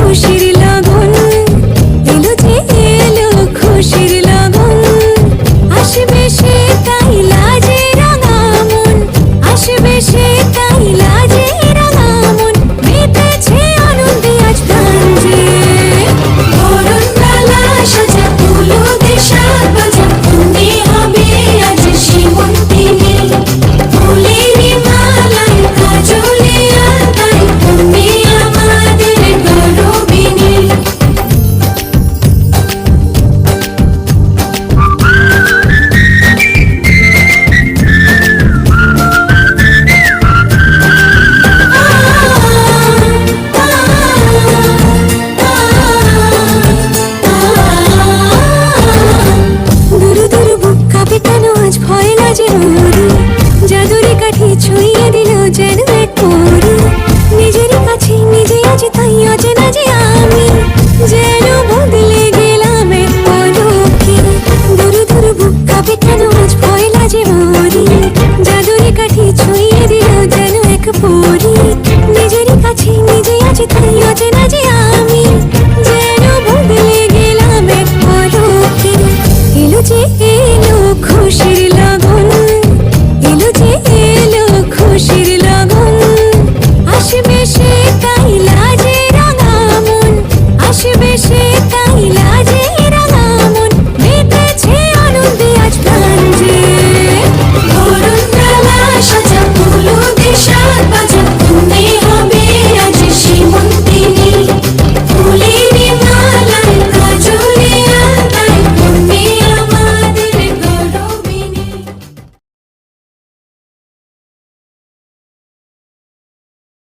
খুশির লগন, এলো যে এলো খুশির লগন। আসবে সে তাই লাজে রাঙা মন, আসবে সে তাই লাজে রাঙা মন। মেতেছে আনন্দে আজ প্রাণ যে, বরণডালা সাজা ফুলুদের সাজ বাজা। তুমি হবে আজ সীমন্তিনী, ফুলেরই মালায় কাজলে আলতায়। তুমি আমাদের গৌরবিনী। দুরু দুরু বুক কাঁপে কেন আজ ভয় লাজে ওরে। জাদুরি কাঠি ছুঁয়ে দিল যেন এক পরি। নিজেরই কাছে নিজে আছি তাই অচেনা যে আমি, যেন বদলে গেলাম এক পলকে। দুরু দুরু বুক কাঁপে কেন আজ ভয় লাজে ওরে। জাদুরি কাঠি ছুঁয়ে দিল যেন এক পরি। নিজেরই কাছে নিজে আছি তাই অচেনা যে আমি, যেন বদলে গেলাম এক পলকে। এলো যে এলো খুশির লগন, এলো যে এলো খুশির লগন। আসবে সে তাই লাজে রাঙা মন, আসবে সে